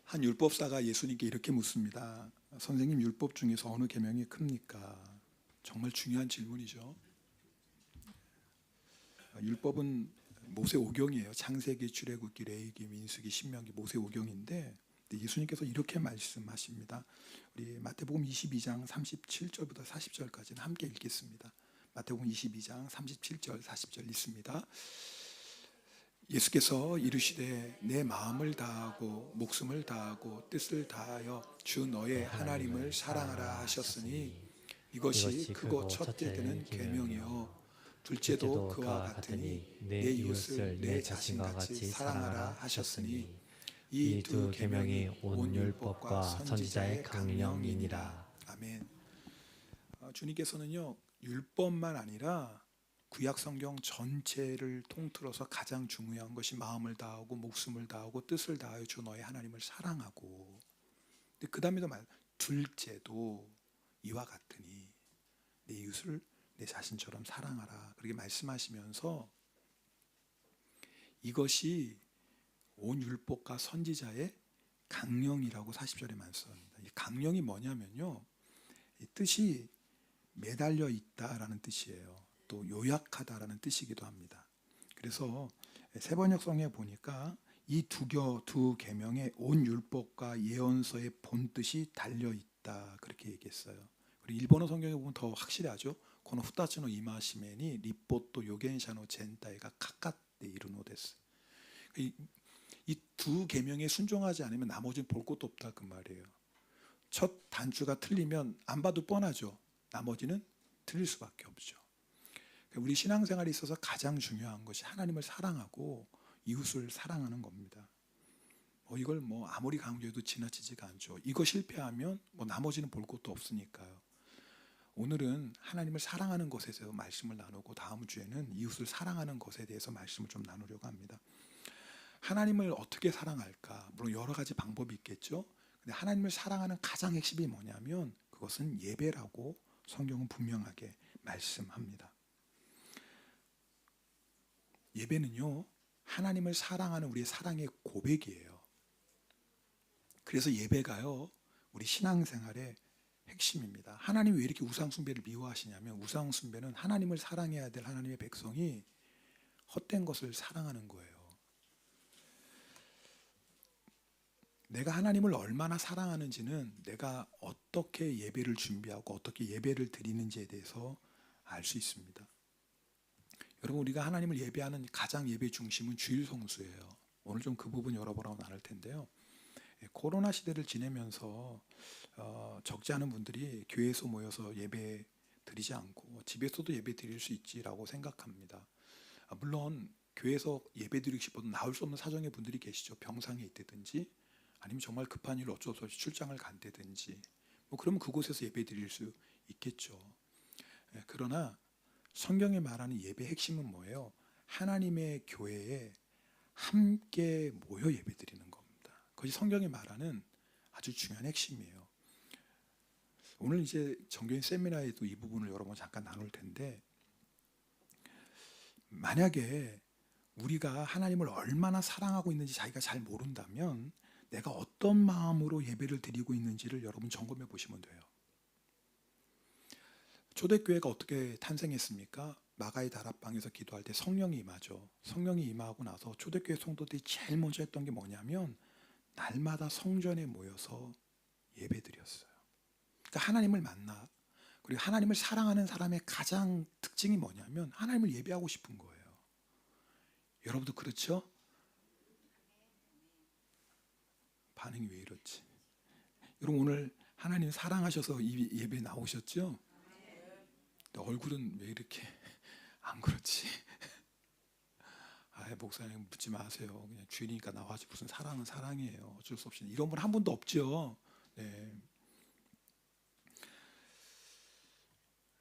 한 율법사가 예수님께 이렇게 묻습니다. 선생님, 율법 중에서 어느 계명이 큽니까? 정말 중요한 질문이죠. 율법은 모세오경이에요. 창세기, 출애굽기, 레위기, 민수기, 신명기, 모세오경인데 예수님께서 이렇게 말씀하십니다. 우리 마태복음 22장 37절부터 40절까지는 함께 읽겠습니다. 마태복음 22장 37절 40절 읽습니다. 예수께서 이르시되 내 마음을 다하고 목숨을 다하고 뜻을 다하여 주 너의 하나님을 사랑하라 하셨으니 이것이 크고 첫째 되는 계명이요 둘째도 그와 같으니 내 이웃을 내 자신과 같이 사랑하라 하셨으니 이 두 계명이 온 율법과 선지자의 강령이니라. 아멘. 주님께서는요, 율법만 아니라 구약 성경 전체를 통틀어서 가장 중요한 것이 마음을 다하고 목숨을 다하고 뜻을 다하여 주 너의 하나님을 사랑하고, 그 다음에도 둘째도 이와 같으니 내 이웃을 내 자신처럼 사랑하라, 그렇게 말씀하시면서 이것이 온 율법과 선지자의 강령이라고 40절에 말씀합니다. 이 강령이 뭐냐면요, 이 뜻이 매달려 있다라는 뜻이에요. 또 요약하다라는 뜻이기도 합니다. 그래서 세번역성에 보니까 이 두 계명에 온 율법과 예언서의 본 뜻이 달려 있다, 그렇게 얘기했어요. 그리고 일본어 성경에 보면 더 확실하죠. 고노 후타츠노 이마시메니 리포토 요겐샤노 젠타이가 카카테 이르노 데스. 이 두 계명에 순종하지 않으면 나머지는 볼 것도 없다, 그 말이에요. 첫 단추가 틀리면 안 봐도 뻔하죠. 나머지는 틀릴 수밖에 없죠. 우리 신앙생활에 있어서 가장 중요한 것이 하나님을 사랑하고 이웃을 사랑하는 겁니다. 이걸 아무리 강조해도 지나치지가 않죠. 이거 실패하면 나머지는 볼 것도 없으니까요. 오늘은 하나님을 사랑하는 것에 대해서 말씀을 나누고 다음 주에는 이웃을 사랑하는 것에 대해서 말씀을 좀 나누려고 합니다. 하나님을 어떻게 사랑할까? 물론 여러 가지 방법이 있겠죠. 근데 하나님을 사랑하는 가장 핵심이 뭐냐면 그것은 예배라고 성경은 분명하게 말씀합니다. 예배는요, 하나님을 사랑하는 우리의 사랑의 고백이에요. 그래서 예배가요, 우리 신앙생활의 핵심입니다. 하나님이 왜 이렇게 우상숭배를 미워하시냐면, 우상숭배는 하나님을 사랑해야 될 하나님의 백성이 헛된 것을 사랑하는 거예요. 내가 하나님을 얼마나 사랑하는지는 내가 어떻게 예배를 준비하고 어떻게 예배를 드리는지에 대해서 알 수 있습니다. 여러분, 우리가 하나님을 예배하는 가장 예배 중심은 주일 성수예요. 오늘 좀 그 부분 여러분하고 나눌 텐데요. 코로나 시대를 지내면서 적지 않은 분들이 교회에서 모여서 예배 드리지 않고 집에서도 예배 드릴 수 있지라고 생각합니다. 물론 교회에서 예배 드리고 싶어도 나올 수 없는 사정의 분들이 계시죠. 병상에 있다든지 아니면 정말 급한 일로 어쩔 수 없이 출장을 간다든지, 그러면 그곳에서 예배 드릴 수 있겠죠. 그러나 성경이 말하는 예배의 핵심은 뭐예요? 하나님의 교회에 함께 모여 예배 드리는 겁니다. 그것이 성경이 말하는 아주 중요한 핵심이에요. 오늘 이제 정교인 세미나에도 이 부분을 여러분 잠깐 나눌 텐데, 만약에 우리가 하나님을 얼마나 사랑하고 있는지 자기가 잘 모른다면 내가 어떤 마음으로 예배를 드리고 있는지를 여러분 점검해 보시면 돼요. 초대교회가 어떻게 탄생했습니까? 마가의 다락방에서 기도할 때 성령이 임하죠. 성령이 임하고 나서 초대교회 성도들이 제일 먼저 했던 게 뭐냐면 날마다 성전에 모여서 예배드렸어요. 그러니까 하나님을 만나, 그리고 하나님을 사랑하는 사람의 가장 특징이 뭐냐면 하나님을 예배하고 싶은 거예요. 여러분도 그렇죠? 반응이 왜 이렇지? 여러분, 오늘 하나님 사랑하셔서 이 예배 나오셨죠? 얼굴은 왜 이렇게 안 그렇지? 목사님 묻지 마세요. 그냥 주인이니까 나와지, 무슨 사랑은 사랑이에요. 어쩔 수 없이. 이런 분 한 분도 없죠. 네.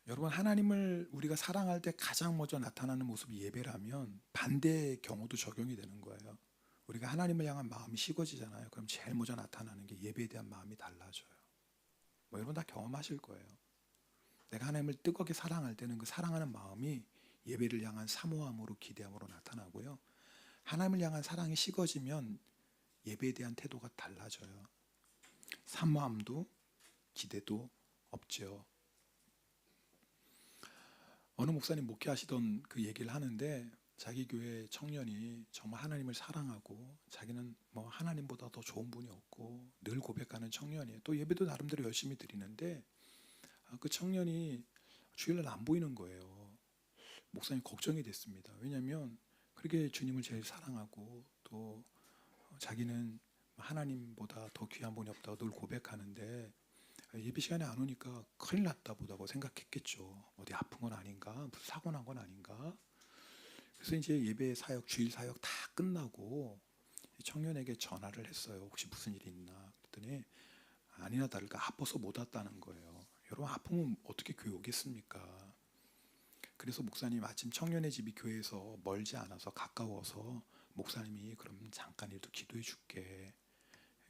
여러분, 하나님을 우리가 사랑할 때 가장 먼저 나타나는 모습이 예배라면 반대의 경우도 적용이 되는 거예요. 우리가 하나님을 향한 마음이 식어지잖아요. 그럼 제일 먼저 나타나는 게 예배에 대한 마음이 달라져요. 여러분 다 경험하실 거예요. 내가 하나님을 뜨겁게 사랑할 때는 그 사랑하는 마음이 예배를 향한 사모함으로, 기대함으로 나타나고요. 하나님을 향한 사랑이 식어지면 예배에 대한 태도가 달라져요. 사모함도 기대도 없죠. 어느 목사님 목회하시던 그 얘기를 하는데, 자기 교회 청년이 정말 하나님을 사랑하고 자기는 뭐 하나님보다 더 좋은 분이 없고 늘 고백하는 청년이에요. 또 예배도 나름대로 열심히 드리는데 그 청년이 주일날 안 보이는 거예요. 목사님 걱정이 됐습니다. 왜냐하면 그렇게 주님을 제일 사랑하고 또 자기는 하나님보다 더 귀한 분이 없다고 늘 고백하는데 예배 시간에 안 오니까 큰일 났다 보다고 생각했겠죠. 어디 아픈 건 아닌가, 무슨 사고 난 건 아닌가. 그래서 이제 예배 사역, 주일 사역 다 끝나고 청년에게 전화를 했어요. 혹시 무슨 일이 있나 그랬더니 아니나 다를까 아파서 못 왔다는 거예요. 여러분, 아프면 어떻게 교회 오겠습니까? 그래서 목사님 아침 청년의 집이 교회에서 멀지 않아서 가까워서 목사님이 그럼 잠깐이라도 기도해 줄게.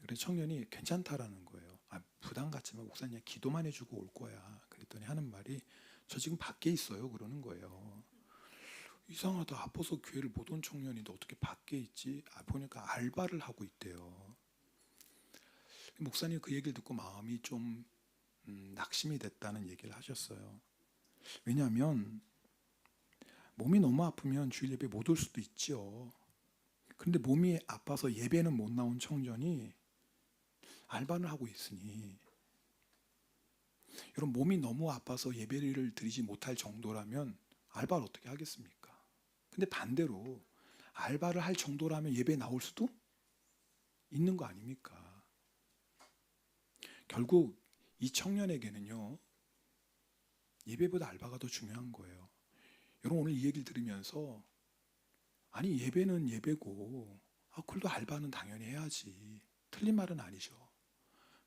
그래서 청년이 괜찮다라는 거예요. 부담 갖지만 목사님 기도만 해주고 올 거야. 그랬더니 하는 말이 저 지금 밖에 있어요 그러는 거예요. 이상하다. 아파서 교회를 못 온 청년인데 어떻게 밖에 있지? 보니까 알바를 하고 있대요. 목사님 그 얘기를 듣고 마음이 좀 낙심이 됐다는 얘기를 하셨어요. 왜냐하면 몸이 너무 아프면 주일 예배 못 올 수도 있죠. 그런데 몸이 아파서 예배는 못 나온 청년이 알바를 하고 있으니, 여러분, 몸이 너무 아파서 예배를 드리지 못할 정도라면 알바를 어떻게 하겠습니까? 근데 반대로 알바를 할 정도라면 예배에 나올 수도 있는 거 아닙니까? 결국 이 청년에게는요, 예배보다 알바가 더 중요한 거예요. 여러분, 오늘 이 얘기를 들으면서 아니 예배는 예배고 그래도 알바는 당연히 해야지, 틀린 말은 아니죠.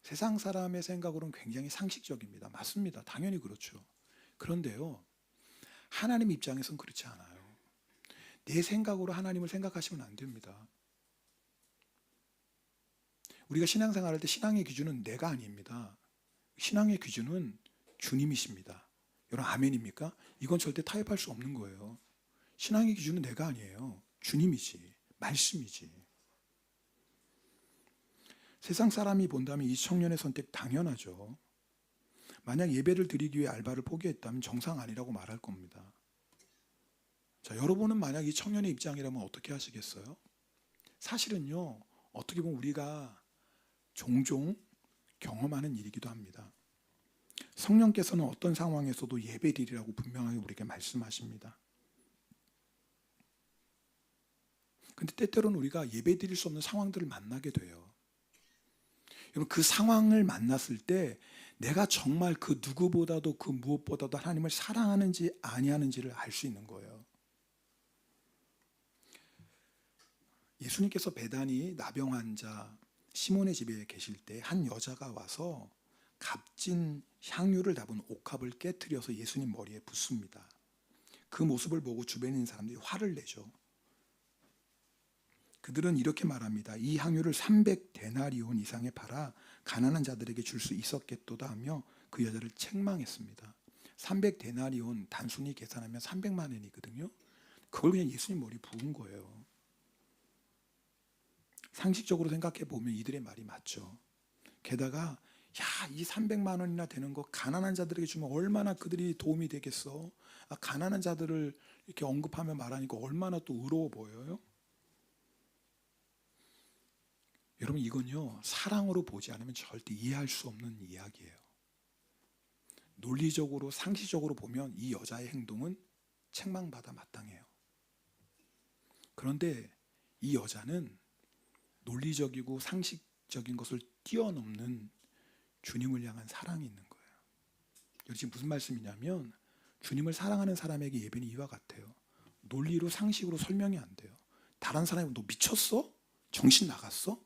세상 사람의 생각으로는 굉장히 상식적입니다. 맞습니다. 당연히 그렇죠. 그런데요, 하나님 입장에서는 그렇지 않아요. 내 생각으로 하나님을 생각하시면 안 됩니다. 우리가 신앙생활할 때 신앙의 기준은 내가 아닙니다. 신앙의 기준은 주님이십니다. 여러분, 아멘입니까? 이건 절대 타협할 수 없는 거예요. 신앙의 기준은 내가 아니에요. 주님이지, 말씀이지. 세상 사람이 본다면 이 청년의 선택 당연하죠. 만약 예배를 드리기 위해 알바를 포기했다면 정상 아니라고 말할 겁니다. 자, 여러분은 만약 이 청년의 입장이라면 어떻게 하시겠어요? 사실은요, 어떻게 보면 우리가 종종 경험하는 일이기도 합니다. 성령께서는 어떤 상황에서도 예배드리라고 분명하게 우리에게 말씀하십니다. 근데 때때로는 우리가 예배드릴 수 없는 상황들을 만나게 돼요. 여러분, 그 상황을 만났을 때 내가 정말 그 누구보다도 그 무엇보다도 하나님을 사랑하는지 아니하는지를 알 수 있는 거예요. 예수님께서 베다니 나병 환자 시몬의 집에 계실 때 한 여자가 와서 값진 향유를 담은 옥합을 깨트려서 예수님 머리에 붓습니다. 그 모습을 보고 주변에 있는 사람들이 화를 내죠. 그들은 이렇게 말합니다. 이 향유를 300데나리온 이상에 팔아 가난한 자들에게 줄 수 있었겠도다 하며 그 여자를 책망했습니다. 300데나리온 단순히 계산하면 300만 원이거든요. 그걸 그냥 예수님 머리에 부은 거예요. 상식적으로 생각해 보면 이들의 말이 맞죠. 게다가 이 300만 원이나 되는 거 가난한 자들에게 주면 얼마나 그들이 도움이 되겠어. 가난한 자들을 이렇게 언급하며 말하니까 얼마나 또 의로워 보여요. 여러분, 이건요, 사랑으로 보지 않으면 절대 이해할 수 없는 이야기예요. 논리적으로 상식적으로 보면 이 여자의 행동은 책망받아 마땅해요. 그런데 이 여자는 논리적이고 상식적인 것을 뛰어넘는 주님을 향한 사랑이 있는 거예요. 여기 지금 무슨 말씀이냐면, 주님을 사랑하는 사람에게 예배는 이와 같아요. 논리로 상식으로 설명이 안 돼요. 다른 사람이 너 미쳤어? 정신 나갔어?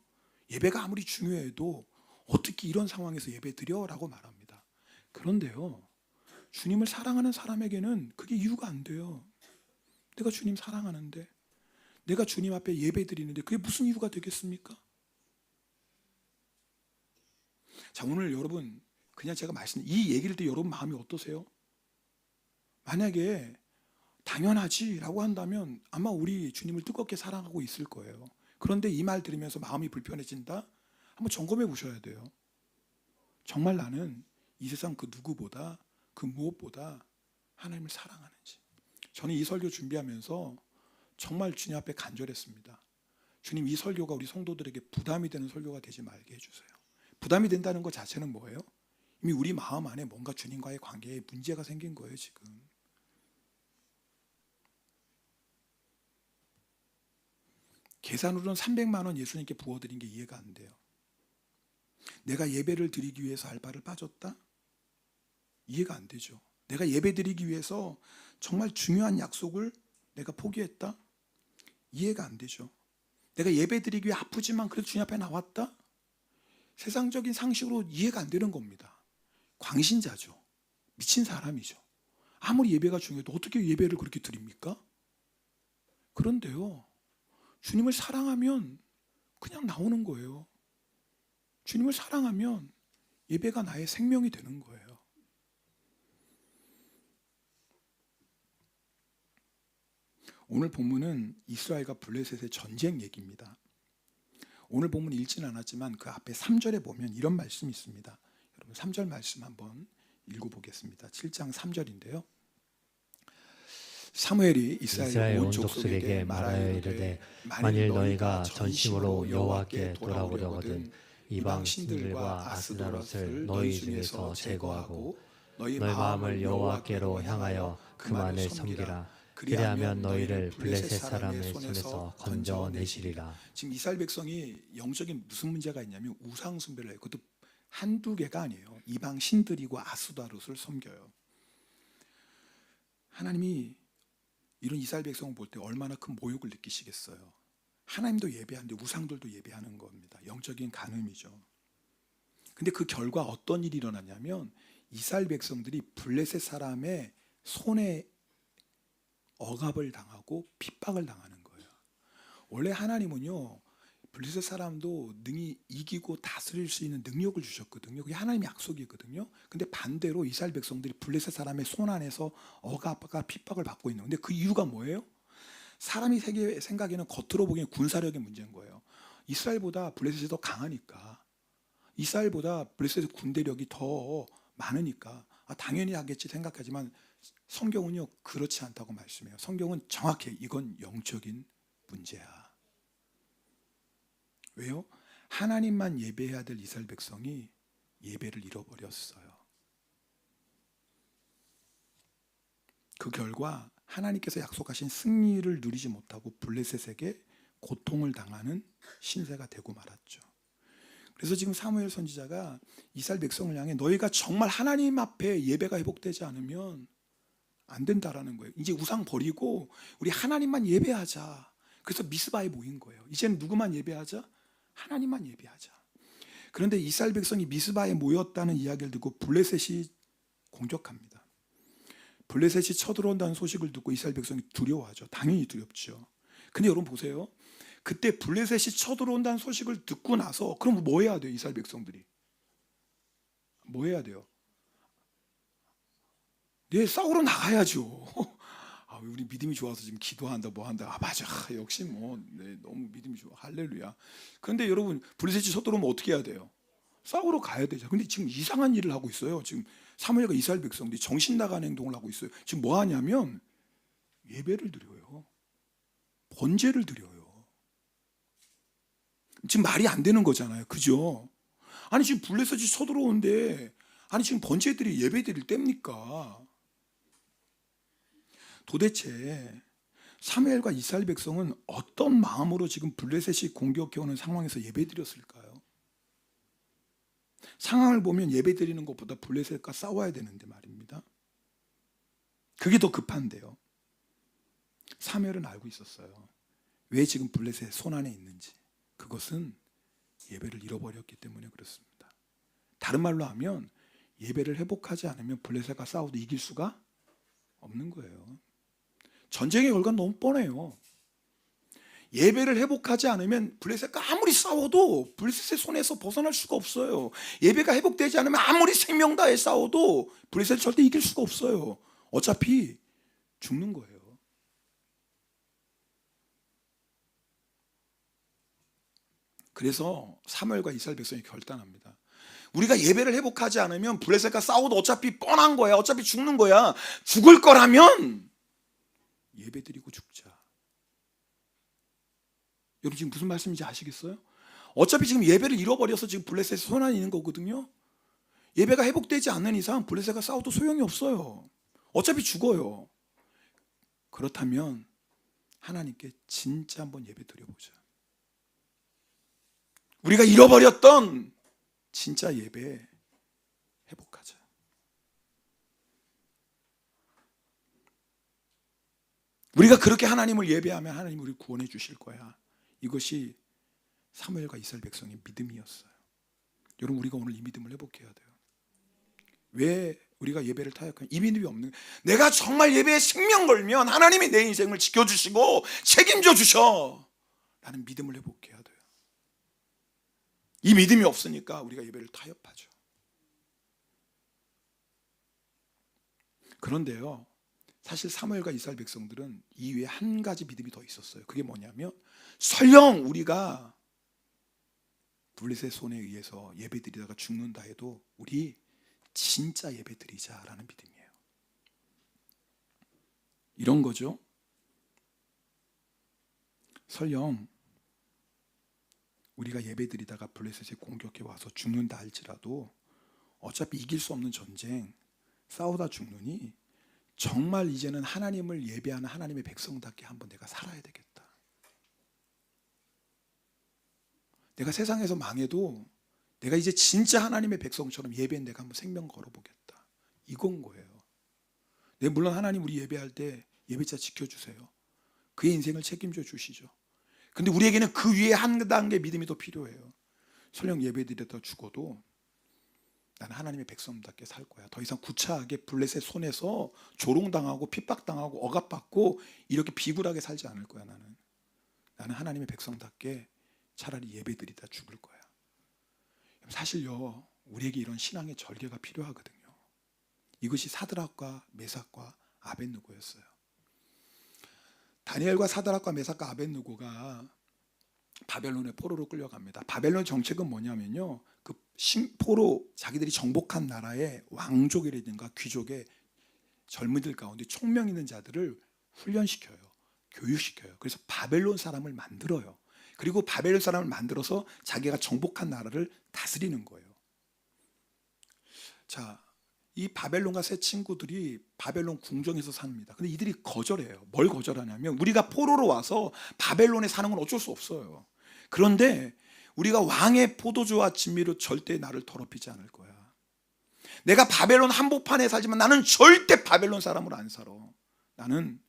예배가 아무리 중요해도 어떻게 이런 상황에서 예배 드려? 라고 말합니다. 그런데요, 주님을 사랑하는 사람에게는 그게 이유가 안 돼요. 내가 주님 사랑하는데, 내가 주님 앞에 예배 드리는데 그게 무슨 이유가 되겠습니까? 자, 오늘 여러분, 그냥 제가 이 얘기를 듣고 여러분 마음이 어떠세요? 만약에 당연하지 라고 한다면 아마 우리 주님을 뜨겁게 사랑하고 있을 거예요. 그런데 이 말 들으면서 마음이 불편해진다? 한번 점검해 보셔야 돼요. 정말 나는 이 세상 그 누구보다, 그 무엇보다 하나님을 사랑하는지. 저는 이 설교 준비하면서 정말 주님 앞에 간절했습니다. 주님, 이 설교가 우리 성도들에게 부담이 되는 설교가 되지 말게 해주세요. 부담이 된다는 것 자체는 뭐예요? 이미 우리 마음 안에 뭔가 주님과의 관계에 문제가 생긴 거예요, 지금. 계산으로는 300만 원 예수님께 부어드린 게 이해가 안 돼요. 내가 예배를 드리기 위해서 알바를 빠졌다? 이해가 안 되죠. 내가 예배 드리기 위해서 정말 중요한 약속을 내가 포기했다? 이해가 안 되죠. 내가 예배 드리기 위해 아프지만 그래도 주님 앞에 나왔다? 세상적인 상식으로 이해가 안 되는 겁니다. 광신자죠. 미친 사람이죠. 아무리 예배가 중요해도 어떻게 예배를 그렇게 드립니까? 그런데요, 주님을 사랑하면 그냥 나오는 거예요. 주님을 사랑하면 예배가 나의 생명이 되는 거예요. 오늘 본문은 이스라엘과 블레셋의 전쟁 얘기입니다. 오늘 본문 읽지는 않았지만 그 앞에 3절에 보면 이런 말씀이 있습니다. 여러분 3절 말씀 한번 읽어보겠습니다. 7장 3절인데요. 사무엘이 이스라엘 온 족속에게 말하여 이르되 만일 너희가 전심으로 여호와께 돌아오려거든 이방 신들과 아스다롯을 너희 중에서 제거하고 너희 마음을 여호와께로 향하여 그만을 섬기라. 그리하면 너희를 블레셋 사람의 손에서 건져내시리라. 지금 이스라엘 백성이 영적인 무슨 문제가 있냐면 우상 숭배를 해요. 그것도 한두 개가 아니에요. 이방 신들이고 아스다롯을 섬겨요. 하나님이 이런 이스라엘 백성을 볼 때 얼마나 큰 모욕을 느끼시겠어요. 하나님도 예배하는데 우상들도 예배하는 겁니다. 영적인 간음이죠. 근데 그 결과 어떤 일이 일어나냐면 이스라엘 백성들이 블레셋 사람의 손에 억압을 당하고 핍박을 당하는 거예요. 원래 하나님은요, 블레셋 사람도 능히 이기고 다스릴 수 있는 능력을 주셨거든요. 그게 하나님의 약속이거든요. 근데 반대로 이스라엘 백성들이 블레셋 사람의 손 안에서 억압과 핍박을 받고 있는 건데 그 이유가 뭐예요? 사람이 생각에는 겉으로 보기엔 군사력의 문제인 거예요. 이스라엘보다 블레셋이 더 강하니까, 이스라엘보다 블레셋의 군대력이 더 많으니까 당연히 하겠지 생각하지만 성경은요 그렇지 않다고 말씀해요. 성경은 정확해. 이건 영적인 문제야. 왜요? 하나님만 예배해야 될 이스라엘 백성이 예배를 잃어버렸어요. 그 결과 하나님께서 약속하신 승리를 누리지 못하고 블레셋에게 고통을 당하는 신세가 되고 말았죠. 그래서 지금 사무엘 선지자가 이스라엘 백성을 향해 너희가 정말 하나님 앞에 예배가 회복되지 않으면 안 된다라는 거예요. 이제 우상 버리고 우리 하나님만 예배하자. 그래서 미스바에 모인 거예요. 이제는 누구만 예배하자? 하나님만 예배하자. 그런데 이스라엘 백성이 미스바에 모였다는 이야기를 듣고 블레셋이 공격합니다. 블레셋이 쳐들어온다는 소식을 듣고 이스라엘 백성이 두려워하죠. 당연히 두렵죠. 근데 여러분 보세요. 그때 블레셋이 쳐들어온다는 소식을 듣고 나서 그럼 뭐 해야 돼요? 이스라엘 백성들이 뭐 해야 돼요? 네, 싸우러 나가야죠. 우리 믿음이 좋아서 지금 기도한다 뭐 한다. 맞아. 역시 뭐 네, 너무 믿음이 좋아. 할렐루야. 그런데 여러분 블레셋이 쳐들어오면 어떻게 해야 돼요? 싸우러 가야 되죠. 근데 지금 이상한 일을 하고 있어요. 지금 사무엘과 이스라엘 백성들이 정신 나간 행동을 하고 있어요. 지금 뭐 하냐면 예배를 드려요. 번제를 드려요. 지금 말이 안 되는 거잖아요. 그죠? 아니 지금 블레셋이 쳐들어오는데 아니 지금 번제들이 예배 드릴 때입니까? 도대체 사무엘과 이스라엘 백성은 어떤 마음으로 지금 블레셋이 공격해오는 상황에서 예배드렸을까요? 상황을 보면 예배드리는 것보다 블레셋과 싸워야 되는데 말입니다. 그게 더 급한데요. 사무엘은 알고 있었어요. 왜 지금 블레셋 손 안에 있는지. 그것은 예배를 잃어버렸기 때문에 그렇습니다. 다른 말로 하면 예배를 회복하지 않으면 블레셋과 싸워도 이길 수가 없는 거예요. 전쟁의 결과는 너무 뻔해요. 예배를 회복하지 않으면 블레셋과 아무리 싸워도 블레셋의 손에서 벗어날 수가 없어요. 예배가 회복되지 않으면 아무리 생명 다해 싸워도 블레셋을 절대 이길 수가 없어요. 어차피 죽는 거예요. 그래서 사무엘과 이스라엘 백성이 결단합니다. 우리가 예배를 회복하지 않으면 블레셋과 싸워도 어차피 뻔한 거야. 어차피 죽는 거야. 죽을 거라면 예배 드리고 죽자. 여러분 지금 무슨 말씀인지 아시겠어요? 어차피 지금 예배를 잃어버려서 지금 블레셋에 손안에 있는 거거든요. 예배가 회복되지 않는 이상 블레셋과 싸워도 소용이 없어요. 어차피 죽어요. 그렇다면 하나님께 진짜 한번 예배 드려보자. 우리가 잃어버렸던 진짜 예배 회복하자. 우리가 그렇게 하나님을 예배하면 하나님 우리를 구원해 주실 거야. 이것이 사무엘과 이스라엘 백성의 믿음이었어요. 여러분 우리가 오늘 이 믿음을 회복해야 돼요. 왜 우리가 예배를 타협하면 이 믿음이 없는 거예요. 내가 정말 예배에 생명 걸면 하나님이 내 인생을 지켜주시고 책임져 주셔 라는 믿음을 회복해야 돼요. 이 믿음이 없으니까 우리가 예배를 타협하죠. 그런데요, 사실 사무엘과 이스라엘 백성들은 이 외에 한 가지 믿음이 더 있었어요. 그게 뭐냐면 설령 우리가 블레셋 손에 의해서 예배 드리다가 죽는다 해도 우리 진짜 예배 드리자라는 믿음이에요. 이런 거죠. 설령 우리가 예배 드리다가 블레셋에 공격해 와서 죽는다 할지라도 어차피 이길 수 없는 전쟁, 싸우다 죽느니 정말 이제는 하나님을 예배하는 하나님의 백성답게 한번 내가 살아야 되겠다. 내가 세상에서 망해도 내가 이제 진짜 하나님의 백성처럼 예배에 내가 한번 생명 걸어보겠다. 이건 거예요. 네, 물론 하나님 우리 예배할 때 예배자 지켜주세요. 그의 인생을 책임져 주시죠. 근데 우리에게는 그 위에 한 단계 믿음이 더 필요해요. 설령 예배드리다 죽어도 나는 하나님의 백성답게 살 거야. 더 이상 구차하게 블레셋 손에서 조롱당하고 핍박당하고 억압받고 이렇게 비굴하게 살지 않을 거야. 나는 하나님의 백성답게 차라리 예배드리다 죽을 거야. 사실요, 우리에게 이런 신앙의 절개가 필요하거든요. 이것이 사드락과 메삭과 아벳느고였어요. 다니엘과 사드락과 메삭과 아벳느고가 바벨론의 포로로 끌려갑니다. 바벨론 정책은 뭐냐면요, 그 포로 자기들이 정복한 나라의 왕족이라든가 귀족의 젊은이들 가운데 총명 있는 자들을 훈련시켜요. 교육시켜요. 그래서 바벨론 사람을 만들어요. 그리고 바벨론 사람을 만들어서 자기가 정복한 나라를 다스리는 거예요. 자, 이 바벨론과 새 친구들이 바벨론 궁정에서 삽니다. 근데 이들이 거절해요. 뭘 거절하냐면 우리가 포로로 와서 바벨론에 사는 건 어쩔 수 없어요. 그런데 우리가 왕의 포도주와 진미로 절대 나를 더럽히지 않을 거야. 내가 바벨론 한복판에 살지만 나는 절대 바벨론 사람으로 안 살아. 나는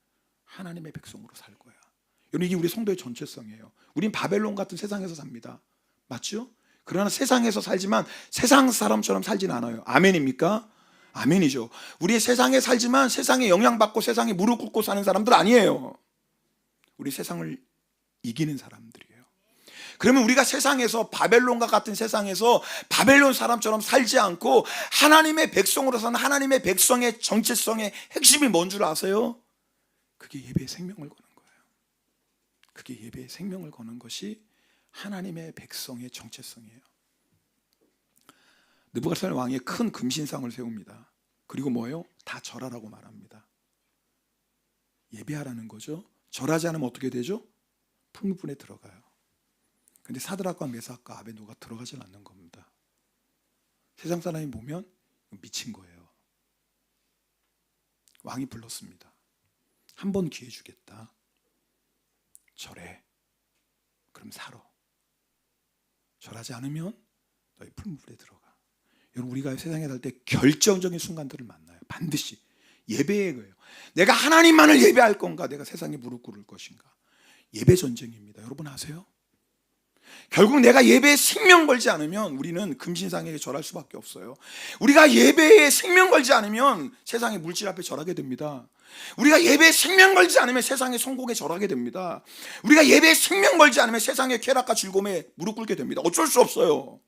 하나님의 백성으로 살 거야. 여러분, 이게 우리 성도의 전체성이에요. 우린 바벨론 같은 세상에서 삽니다. 맞죠? 그러나 세상에서 살지만 세상 사람처럼 살진 않아요. 아멘입니까? 아멘이죠. 우리 세상에 살지만 세상에 영향받고 세상에 무릎 꿇고 사는 사람들 아니에요. 우리 세상을 이기는 사람들이에요. 그러면 우리가 세상에서 바벨론과 같은 세상에서 바벨론 사람처럼 살지 않고 하나님의 백성으로 사는 하나님의 백성의 정체성의 핵심이 뭔 줄 아세요? 그게 예배의 생명을 거는 거예요. 그게 예배의 생명을 거는 것이 하나님의 백성의 정체성이에요. 느부갓네살 왕이 큰 금신상을 세웁니다. 그리고 뭐예요? 다 절하라고 말합니다. 예배하라는 거죠. 절하지 않으면 어떻게 되죠? 풀무불에 들어가요. 근데 사드락과 메삭과 아벳느고가 들어가질 않는 겁니다. 세상 사람이 보면 미친 거예요. 왕이 불렀습니다. 한 번 기회 주겠다. 절해. 그럼 살아. 절하지 않으면 너희 풀무불에 들어가. 여러분, 우리가 세상에 살 때 결정적인 순간들을 만나요. 반드시 예배의 거예요. 내가 하나님만을 예배할 건가, 내가 세상에 무릎 꿇을 것인가. 예배 전쟁입니다. 여러분 아세요? 결국 내가 예배에 생명 걸지 않으면 우리는 금신상에게 절할 수밖에 없어요. 우리가 예배에 생명 걸지 않으면 세상의 물질 앞에 절하게 됩니다. 우리가 예배에 생명 걸지 않으면 세상의 성공에 절하게 됩니다. 우리가 예배에 생명 걸지 않으면 세상의 쾌락과 즐거움에 무릎 꿇게 됩니다. 어쩔 수 없어요.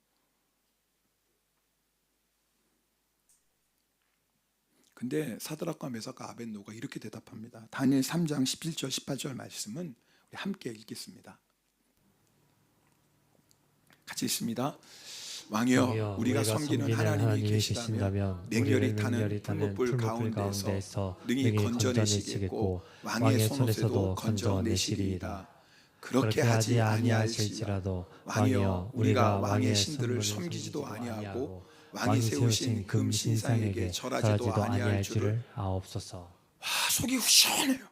근데 사드락과 메삭과 아벳느고가 이렇게 대답합니다. 다니엘 3장 17절 18절 말씀은 우리 함께 읽겠습니다. 같이 있습니다. 왕이여, 우리가 섬기는 하나님이 계시다면 맹렬히 타는 풀무불 가운데서 능히 건져내시겠고 왕의 손에서도 건져내시리이다. 그렇게 하지 아니하실지라도 왕이여, 우리가 왕의 신들을 섬기지도 아니하고 왕이 세우신 금 신상에게 절하지도 아니할 줄을 아옵소서. 와, 속이 후련해요.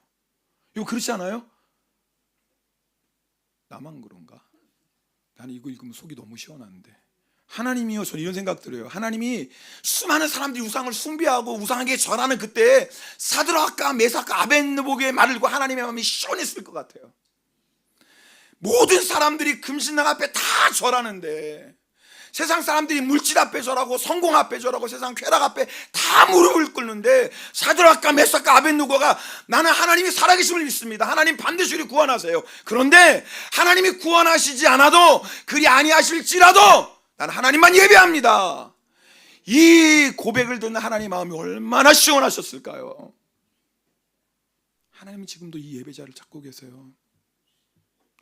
이거 그렇지 않아요? 나만 그런가? 나는 이거 읽으면 속이 너무 시원한데, 하나님이요, 저는 이런 생각 들어요. 하나님이 수많은 사람들이 우상을 숭배하고 우상에게 절하는 그때 사드락과 메삭과 아벤느고의 말을 듣고 하나님의 마음이 시원했을 것 같아요. 모든 사람들이 금신당 앞에 다 절하는데, 세상 사람들이 물질 앞에 절하고 성공 앞에 절하고 세상 쾌락 앞에 다 무릎을 꿇는데, 사드락과 메삭과 아벤느고가 나는 하나님이 살아계심을 믿습니다, 하나님 반드시 우리 구원하세요. 그런데 하나님이 구원하시지 않아도 그리 아니하실지라도 나는 하나님만 예배합니다. 이 고백을 듣는 하나님 마음이 얼마나 시원하셨을까요? 하나님은 지금도 이 예배자를 찾고 계세요.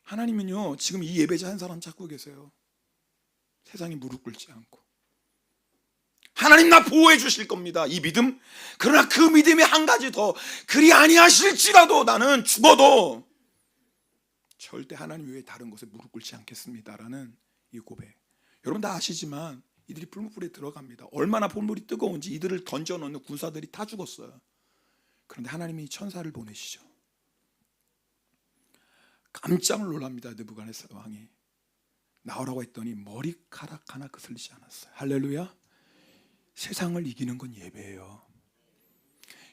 하나님은요, 지금 이 예배자 한 사람 찾고 계세요. 세상에 무릎 꿇지 않고. 하나님 나 보호해 주실 겁니다, 이 믿음. 그러나 그 믿음이 한 가지 더, 그리 아니하실지라도 나는 죽어도 절대 하나님 외에 다른 곳에 무릎 꿇지 않겠습니다라는 이 고백. 여러분 다 아시지만 이들이 풀무불에 들어갑니다. 얼마나 풀물이 뜨거운지 이들을 던져놓는 군사들이 다 죽었어요. 그런데 하나님이 천사를 보내시죠. 깜짝 놀랍니다. 느부갓네살 왕이 나오라고 했더니 머리카락 하나 그슬리지 않았어요. 할렐루야. 세상을 이기는 건 예배예요.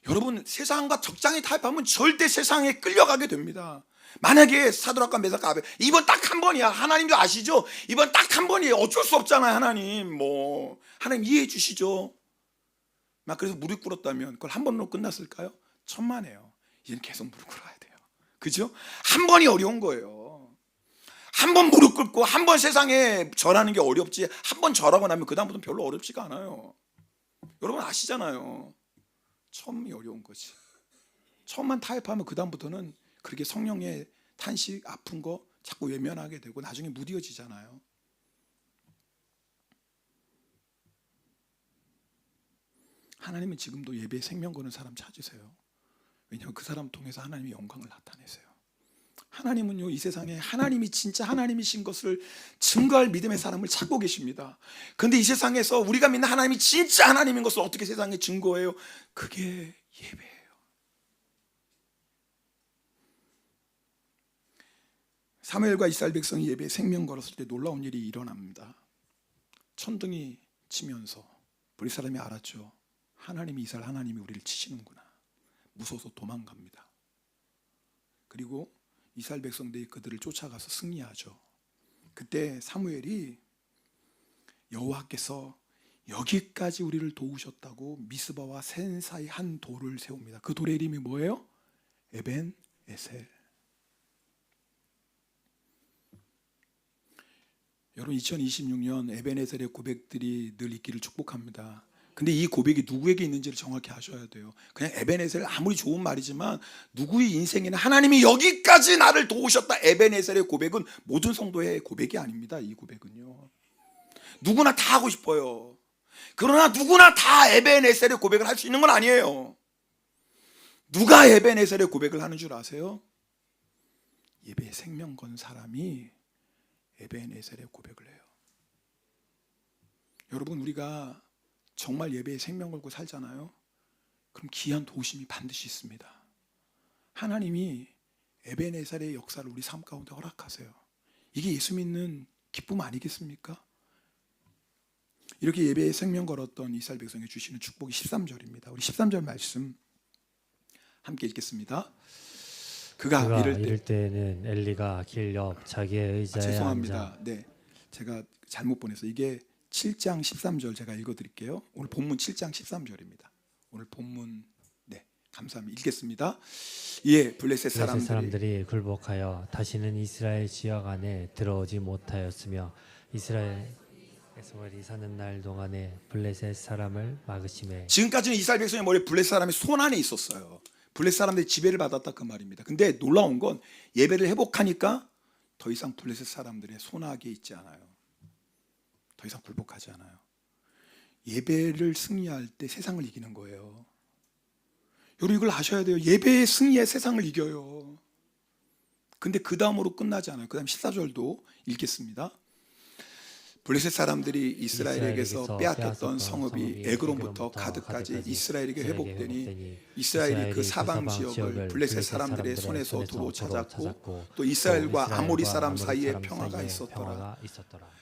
여러분, 세상과 적장에 타협하면 절대 세상에 끌려가게 됩니다. 만약에 사드락과 메삭과 아벤, 이번 딱 한 번이야. 하나님도 아시죠? 이번 딱 한 번이에요. 어쩔 수 없잖아요. 하나님 이해해 주시죠. 막 그래서 무릎 꿇었다면 그걸 한 번으로 끝났을까요? 천만에요. 이제는 계속 무릎 꿇어야 돼요. 그죠? 한 번이 어려운 거예요. 한 번 무릎 꿇고 한 번 세상에 절하는 게 어렵지, 한 번 절하고 나면 그 다음부터는 별로 어렵지가 않아요. 여러분 아시잖아요. 처음이 어려운 거지. 처음만 타협하면 그 다음부터는 그렇게 성령의 탄식, 아픈 거 자꾸 외면하게 되고 나중에 무뎌지잖아요. 하나님은 지금도 예배에 생명 거는 사람 찾으세요. 왜냐하면 그 사람 통해서 하나님의 영광을 나타내세요. 하나님은요, 이 세상에 하나님이 진짜 하나님이신 것을 증거할 믿음의 사람을 찾고 계십니다. 그런데 이 세상에서 우리가 믿는 하나님이 진짜 하나님인 것을 어떻게 세상에 증거해요? 그게 예배예요. 사무엘과 이스라엘 백성이 예배에 생명 걸었을 때 놀라운 일이 일어납니다. 천둥이 치면서 우리 사람이 알았죠. 하나님이, 이스라엘 하나님이 우리를 치시는구나. 무서워서 도망갑니다. 그리고 이스라엘 백성들이 그들을 쫓아가서 승리하죠. 그때 사무엘이 여호와께서 여기까지 우리를 도우셨다고 미스바와 센 사이 한 돌을 세웁니다. 그 돌의 이름이 뭐예요? 에벤에셀. 여러분, 2026년 에벤에셀의 고백들이 늘 있기를 축복합니다. 근데 이 고백이 누구에게 있는지를 정확히 아셔야 돼요. 그냥 에벤에셀, 아무리 좋은 말이지만 누구의 인생에는 하나님이 여기까지 나를 도우셨다, 에벤에셀의 고백은 모든 성도의 고백이 아닙니다. 이 고백은요, 누구나 다 하고 싶어요. 그러나 누구나 다 에벤에셀의 고백을 할 수 있는 건 아니에요. 누가 에벤에셀의 고백을 하는 줄 아세요? 예배에 생명 건 사람이 에벤에셀의 고백을 해요. 여러분, 우리가 정말 예배에 생명 걸고 살잖아요. 그럼 귀한 도우심이 반드시 있습니다. 하나님이 에벤에셀의 역사를 우리 삶 가운데 허락하세요. 이게 예수 믿는 기쁨 아니겠습니까? 이렇게 예배에 생명 걸었던 이스라엘 백성에 주시는 축복이 13절입니다. 우리 13절 말씀 함께 읽겠습니다. 그가 이를 때는 엘리가 길 옆 자기의 의자에 죄송합니다. 앉아. 네, 제가 잘못 보냈어요. 이게 7장 13절 제가 읽어드릴게요. 오늘 본문 7장 13절입니다. 오늘 본문, 네, 감사합니다. 읽겠습니다. 예, 블레셋 사람들이 굴복하여 다시는 이스라엘 지역 안에 들어오지 못하였으며 이스라엘에서 머리 사는 날 동안에 블레셋 사람을 막으심에. 지금까지는 이스라엘 백성의 머리에 블레셋 사람이 손 안에 있었어요. 블레셋 사람들이 지배를 받았다 그 말입니다. 근데 놀라운 건 예배를 회복하니까 더 이상 블레셋 사람들의 손아귀에 있지 않아요. 더 이상 굴복하지 않아요. 예배를 승리할 때 세상을 이기는 거예요. 여러분 이걸 아셔야 돼요. 예배의 승리에 세상을 이겨요. 근데 그 다음으로 끝나지 않아요. 그 다음 14절도 읽겠습니다. 블레셋 사람들이 이스라엘에게서 빼앗겼던 성읍이 에그론부터 가드까지 이스라엘에게 회복되니 이스라엘이 그 사방 지역을 블레셋 사람들의 손에서 도로 찾았고 또 이스라엘과 아모리 사람 사이에 평화가 있었더라.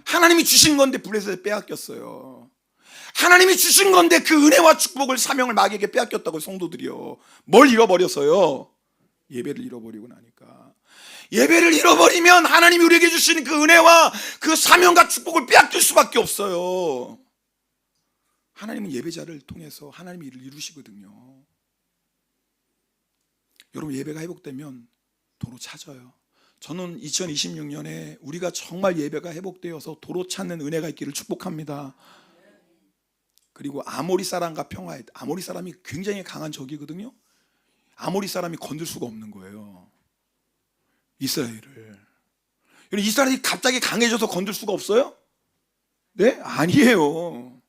하나님이 주신 건데 블레셋에 빼앗겼어요. 하나님이 주신 건데 그 은혜와 축복을 사명을 마귀에게 빼앗겼다고 성도들이요. 뭘 잃어버렸어요? 예배를 잃어버리고 나니까. 예배를 잃어버리면 하나님이 우리에게 주신 그 은혜와 그 사명과 축복을 빼앗길 수밖에 없어요. 하나님은 예배자를 통해서 하나님의 일을 이루시거든요. 여러분 예배가 회복되면 도로 찾아요. 저는 2026년에 우리가 정말 예배가 회복되어서 도로 찾는 은혜가 있기를 축복합니다. 그리고 아모리 사람과 평화에, 아모리 사람이 굉장히 강한 적이거든요. 아모리 사람이 건들 수가 없는 거예요. 이스라엘을. 이스라엘이 갑자기 강해져서 건들 수가 없어요? 네? 아니에요.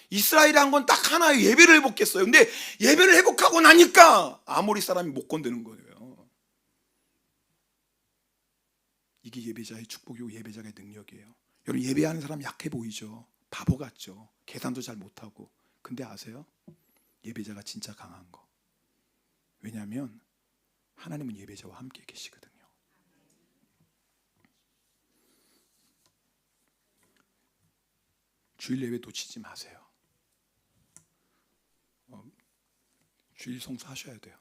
이스라엘이 한 건 딱 하나의 예배를 회복했어요. 근데 예배를 회복하고 나니까 아모리 사람이 못 건드는 거예요. 이게 예배자의 축복이고 예배자의 능력이에요. 여러분 예배하는 사람 약해 보이죠? 바보 같죠? 계산도 잘 못하고. 근데 아세요? 예배자가 진짜 강한 거. 왜냐하면 하나님은 예배자와 함께 계시거든요. 주일 예배 놓치지 마세요. 주일 성수하셔야 돼요.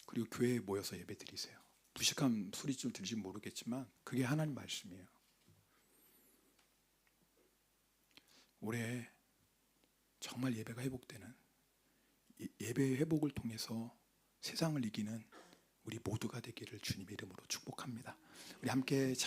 그리고 교회에 모여서 예배 드리세요. 무식한 소리 좀 들지 모르겠지만 그게 하나님 말씀이에요. 올해 정말 예배가 회복되는, 예배의 회복을 통해서 세상을 이기는 우리 모두가 되기를 주님의 이름으로 축복합니다. 우리 함께